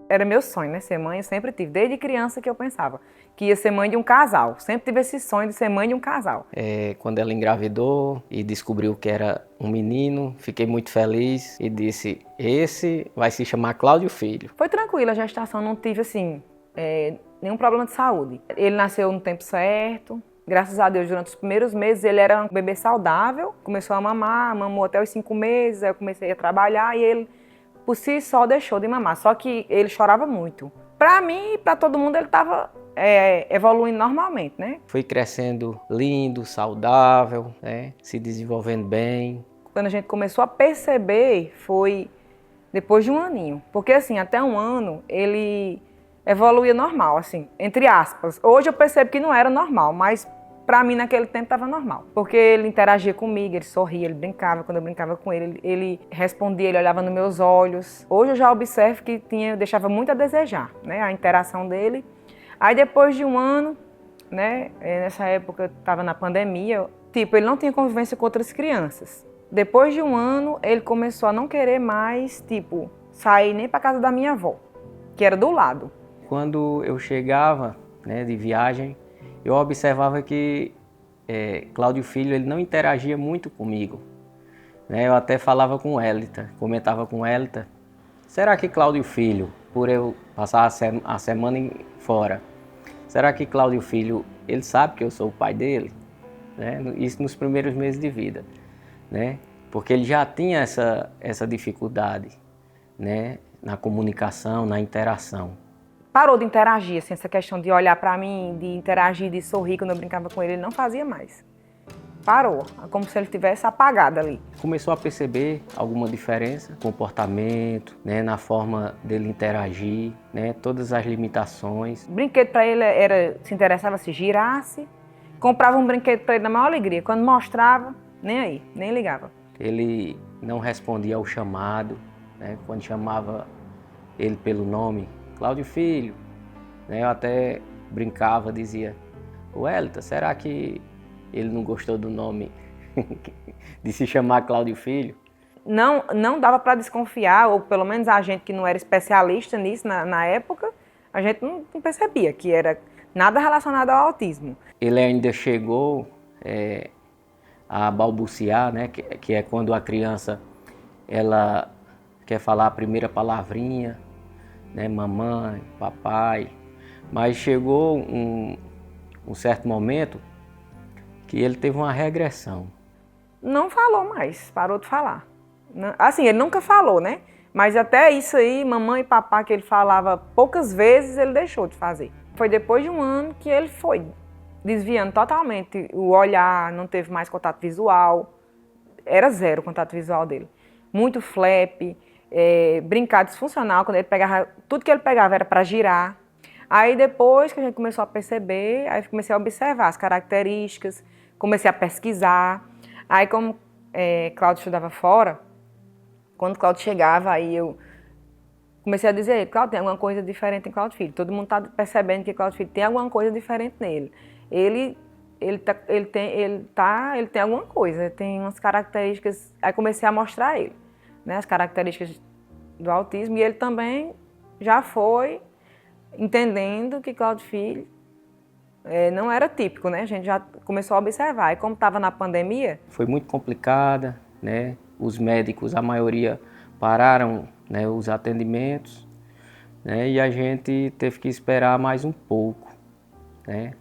Era meu sonho, né? Ser mãe, eu sempre tive. Desde criança que eu pensava que ia ser mãe de um casal. Sempre tive esse sonho de ser mãe de um casal. Quando ela engravidou e descobriu que era um menino, fiquei muito feliz e disse, esse vai se chamar Cláudio Filho. Foi tranquila a gestação, não tive, assim, nenhum problema de saúde. Ele nasceu no tempo certo. Graças a Deus, durante os primeiros meses, ele era um bebê saudável. Começou a mamar, mamou até os 5 meses, aí eu comecei a trabalhar e ele, por si só, deixou de mamar. Só que ele chorava muito. Pra mim e pra todo mundo, ele estava evoluindo normalmente, né? Foi crescendo lindo, saudável, né? Se desenvolvendo bem. Quando a gente começou a perceber, foi depois de um aninho. Porque, assim, até um ano, ele evoluía normal, assim, entre aspas. Hoje eu percebo que não era normal, mas pra mim naquele tempo estava normal. Porque ele interagia comigo, ele sorria, ele brincava. Quando eu brincava com ele, ele respondia, ele olhava nos meus olhos. Hoje eu já observo que deixava muito a desejar, né, a interação dele. Aí depois de um ano, né, nessa época eu estava na pandemia, tipo, ele não tinha convivência com outras crianças. Depois de um ano, ele começou a não querer mais, tipo, sair nem para casa da minha avó, que era do lado. Quando eu chegava, né, de viagem, eu observava que Cláudio Filho ele não interagia muito comigo. Né? Eu até falava com Elita, comentava com Elita, será que Cláudio Filho, por eu passar a semana fora, será que Cláudio Filho, ele sabe que eu sou o pai dele? Né? Isso nos primeiros meses de vida. Né? Porque ele já tinha essa dificuldade, né? Na comunicação, na interação. Parou de interagir, assim, essa questão de olhar para mim, de interagir, de sorrir quando eu brincava com ele, ele não fazia mais. Parou, como se ele tivesse apagado ali. Começou a perceber alguma diferença, comportamento, né, na forma dele interagir, né, todas as limitações. Brinquedo para ele era, se interessava se girasse, comprava um brinquedo para ele na maior alegria. Quando mostrava, nem aí, nem ligava. Ele não respondia ao chamado, né, quando chamava ele pelo nome, Cláudio Filho, né, eu até brincava, dizia, Elita, será que ele não gostou do nome de se chamar Cláudio Filho? Não dava para desconfiar, ou pelo menos a gente que não era especialista nisso na época, a gente não percebia que era nada relacionado ao autismo. Ele ainda chegou a balbuciar, né, que é quando a criança ela quer falar a primeira palavrinha, né, mamãe, papai, mas chegou um certo momento que ele teve uma regressão. Não falou mais, parou de falar. Assim, ele nunca falou, né? Mas até isso aí, mamãe e papai, que ele falava poucas vezes, ele deixou de fazer. Foi depois de um ano que ele foi desviando totalmente o olhar, não teve mais contato visual, era zero o contato visual dele. Muito flap, brincar disfuncional, quando ele pegava, tudo que ele pegava era para girar. Aí depois que a gente começou a perceber, aí comecei a observar as características, comecei a pesquisar. Aí como Cláudio estudava fora, quando Cláudio chegava, aí eu comecei a dizer, Cláudio, tem alguma coisa diferente em Cláudio Filho. Todo mundo está percebendo que Cláudio Filho tem alguma coisa diferente nele. Ele tem alguma coisa, tem umas características. Aí comecei a mostrar ele, né, as características do autismo, e ele também já foi entendendo que Cláudio Filho não era típico, né? A gente já começou a observar. E como estava na pandemia... Foi muito complicada, né? Os médicos, a maioria, pararam, né, os atendimentos, né? E a gente teve que esperar mais um pouco, né,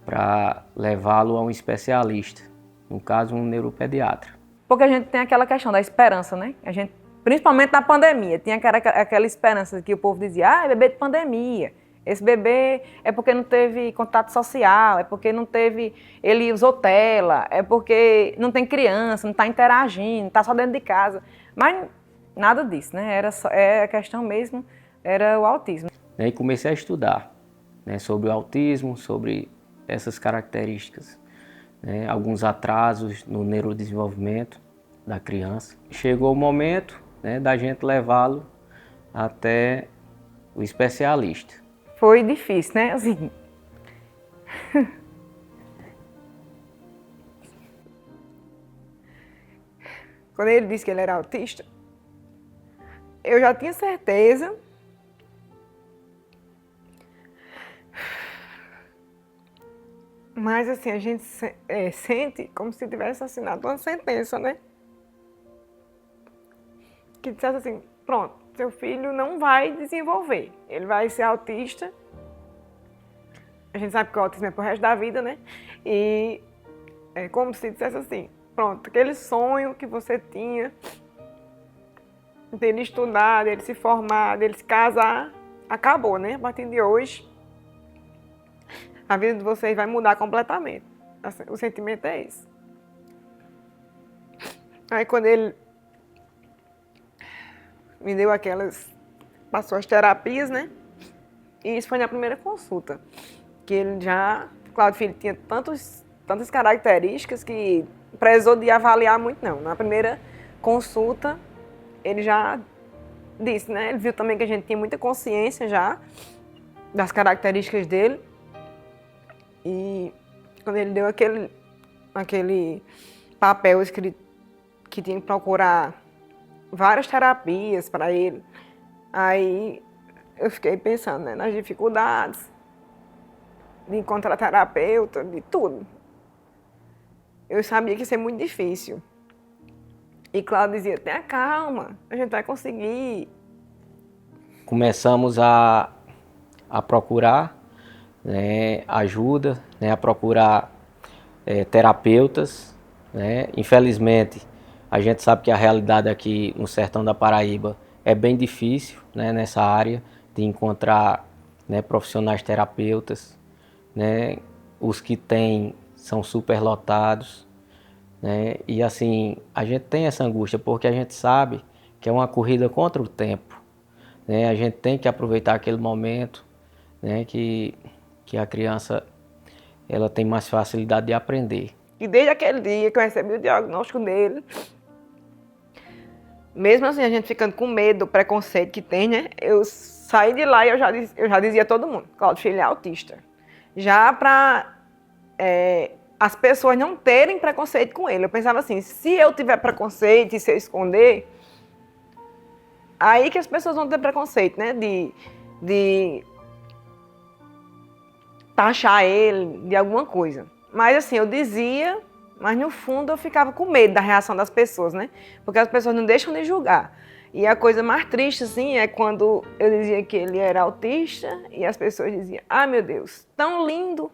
para levá-lo a um especialista, no caso, um neuropediatra. Porque a gente tem aquela questão da esperança, né? A gente, principalmente na pandemia, tinha aquela esperança que o povo dizia, é bebê de pandemia. Esse bebê é porque não teve contato social, é porque não teve, ele usou tela, é porque não tem criança, não está interagindo, está só dentro de casa. Mas nada disso, né? A questão mesmo era o autismo. E comecei a estudar, né, sobre o autismo, sobre essas características, né, alguns atrasos no neurodesenvolvimento da criança. Chegou o momento, né, da gente levá-lo até o especialista. Foi difícil, né? Assim. Quando ele disse que ele era autista, eu já tinha certeza Mas assim, a gente sente como se tivesse assinado uma sentença, né? Que dissesse assim, pronto, seu filho não vai desenvolver, ele vai ser autista. A gente sabe que o autismo é pro resto da vida, né? E é como se dissesse assim, pronto, aquele sonho que você tinha dele estudar, dele se formar, dele se casar, acabou, né? A partir de hoje, a vida de vocês vai mudar completamente. O sentimento é esse. Aí quando ele me deu passou as terapias, né? E isso foi na primeira consulta. Que ele já, Cláudio Filho tinha tantas características que precisou de avaliar muito não. Na primeira consulta, ele já disse, né? Ele viu também que a gente tinha muita consciência já das características dele. E quando ele deu aquele papel escrito que tinha que procurar várias terapias para ele, aí eu fiquei pensando, né, nas dificuldades de encontrar terapeuta, de tudo. Eu sabia que ia ser muito difícil. E Cláudio dizia, tenha calma, a gente vai conseguir. Começamos a procurar, né, ajuda, né, a procurar terapeutas, né? Infelizmente, a gente sabe que a realidade aqui no sertão da Paraíba é bem difícil, né, nessa área de encontrar, né, profissionais terapeutas, né? Os que tem são superlotados, né? E assim, a gente tem essa angústia porque a gente sabe que é uma corrida contra o tempo, né? A gente tem que aproveitar aquele momento, né, que a criança ela tem mais facilidade de aprender. E desde aquele dia que eu recebi o diagnóstico dele, mesmo assim a gente ficando com medo do preconceito que tem, né? Eu saí de lá e eu já dizia a todo mundo, Cláudio Filho é autista. Já para as pessoas não terem preconceito com ele. Eu pensava assim, se eu tiver preconceito e se eu esconder, aí que as pessoas vão ter preconceito, né? De taxar ele de alguma coisa. Mas assim, eu dizia, mas no fundo eu ficava com medo da reação das pessoas, né? Porque as pessoas não deixam de julgar. E a coisa mais triste, assim, é quando eu dizia que ele era autista e as pessoas diziam, ah, meu Deus, tão lindo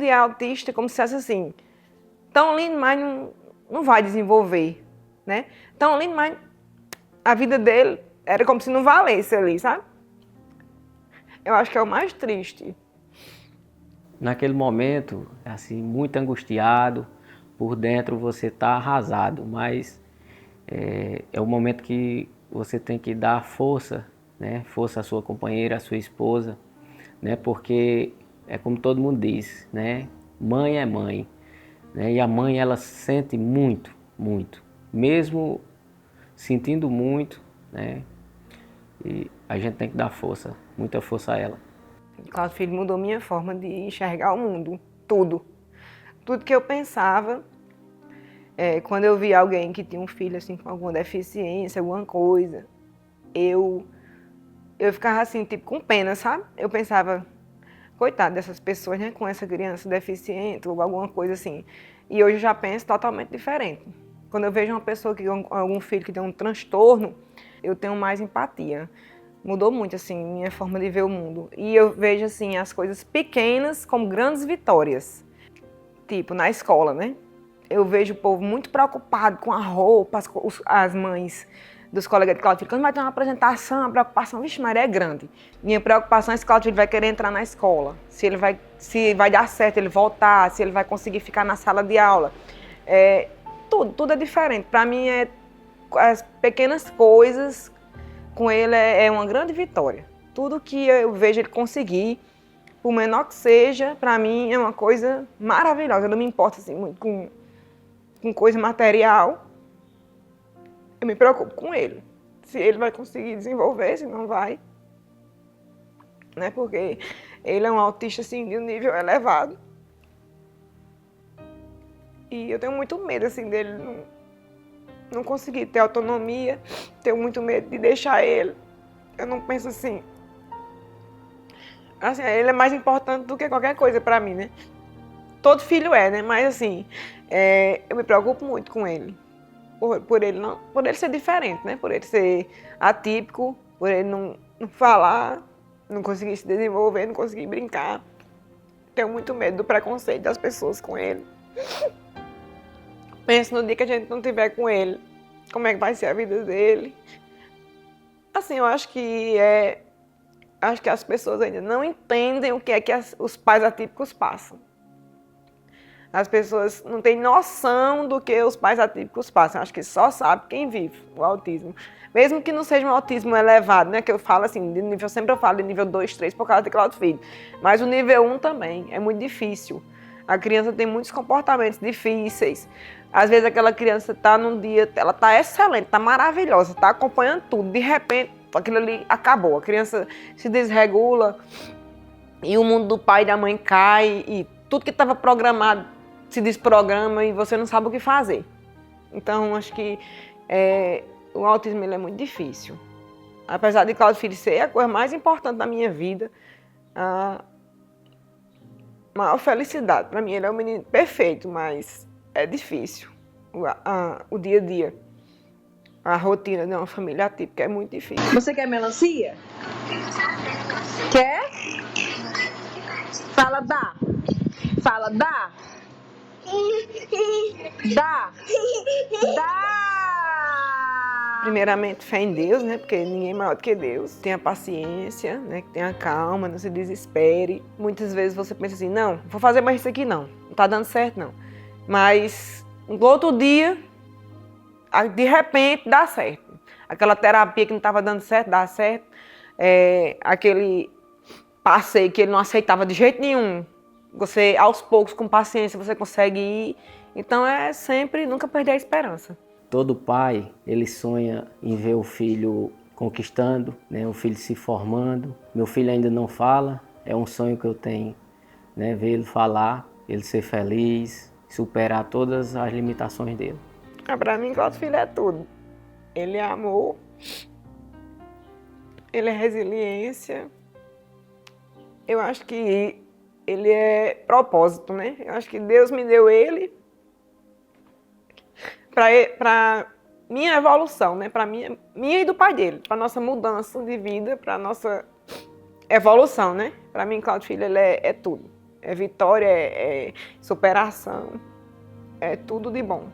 e é autista, como se fosse assim, tão lindo, mas não vai desenvolver, né? Tão lindo, mas a vida dele era como se não valesse ali, sabe? Eu acho que é o mais triste. Naquele momento, assim, muito angustiado, por dentro você está arrasado, mas é o momento que você tem que dar força, né? Força à sua companheira, à sua esposa, né? Porque é como todo mundo diz, né? Mãe é mãe, né? E a mãe ela sente muito, muito, mesmo sentindo muito, né? E a gente tem que dar força, muita força a ela. Cláudio Filho mudou minha forma de enxergar o mundo, tudo. Tudo que eu pensava, quando eu via alguém que tinha um filho assim com alguma deficiência, alguma coisa, eu ficava assim, tipo, com pena, sabe? Eu pensava, coitado dessas pessoas, né, com essa criança deficiente ou alguma coisa assim. E hoje eu já penso totalmente diferente. Quando eu vejo uma pessoa que tem algum filho que tem um transtorno, eu tenho mais empatia. Mudou muito, assim, minha forma de ver o mundo. E eu vejo, assim, as coisas pequenas como grandes vitórias. Tipo, na escola, né? Eu vejo o povo muito preocupado com a roupa, as mães dos colegas de Cláudio Filho. Quando vai ter uma apresentação, a preocupação, vixe, Maria, é grande. Minha preocupação é se Cláudio Filho vai querer entrar na escola, se vai dar certo ele voltar, se ele vai conseguir ficar na sala de aula. Tudo é diferente. Para mim, as pequenas coisas com ele é uma grande vitória. Tudo que eu vejo ele conseguir, por menor que seja, para mim é uma coisa maravilhosa. Eu não me importo assim, muito com coisa material. Eu me preocupo com ele. Se ele vai conseguir desenvolver, se não vai. Né? Porque ele é um autista assim, de um nível elevado. E eu tenho muito medo assim, dele não conseguir ter autonomia. Tenho muito medo de deixar ele. Eu não penso assim, ele é mais importante do que qualquer coisa para mim, né? todo filho né? Mas assim, eu me preocupo muito com ele. Por ele ser diferente, né? Por ele ser atípico, por ele não falar, não conseguir se desenvolver, não conseguir brincar. Tenho muito medo do preconceito das pessoas com ele. Penso no dia que a gente não estiver com ele, como é que vai ser a vida dele. Assim, eu acho que as pessoas ainda não entendem o que é que os pais atípicos passam. As pessoas não têm noção do que os pais atípicos passam. Acho que só sabe quem vive o autismo. Mesmo que não seja um autismo elevado, né? Que eu falo assim, sempre eu falo de nível 2, 3 por causa de Cláudio Filho. Mas o nível 1 também é muito difícil. A criança tem muitos comportamentos difíceis. Às vezes aquela criança está num dia, ela está excelente, está maravilhosa, está acompanhando tudo. De repente, aquilo ali acabou. A criança se desregula e o mundo do pai e da mãe cai e tudo que estava programado se desprograma e você não sabe o que fazer. Então, acho que o autismo ele é muito difícil. Apesar de Cláudio Filho ser a coisa mais importante da minha vida, a maior felicidade. Para mim, ele é um menino perfeito, mas é difícil. O dia a dia, a rotina de uma família atípica é muito difícil. Você quer melancia? Quer? Fala, dá. Fala, dá. Dá. Dá. Primeiramente, fé em Deus, né? Porque ninguém é maior do que Deus. Tenha paciência, né? Tenha calma, não se desespere. Muitas vezes você pensa assim, não, vou fazer mais isso aqui não. Não tá dando certo, não. Mas, no outro dia, de repente, dá certo. Aquela terapia que não estava dando certo, dá certo. Aquele passeio que ele não aceitava de jeito nenhum. Você, aos poucos, com paciência, você consegue ir. Então, sempre nunca perder a esperança. Todo pai, ele sonha em ver o filho conquistando, né? O filho se formando. Meu filho ainda não fala, é um sonho que eu tenho, né? Ver ele falar, ele ser feliz, superar todas as limitações dele. Para mim, Cláudio Filho é tudo. Ele é amor, ele é resiliência. Eu acho que ele é propósito, né? Eu acho que Deus me deu ele para minha evolução, né? Para minha e do pai dele, para nossa mudança de vida, para nossa evolução, né? Para mim, Cláudio Filho, ele é tudo. É vitória, é superação, é tudo de bom.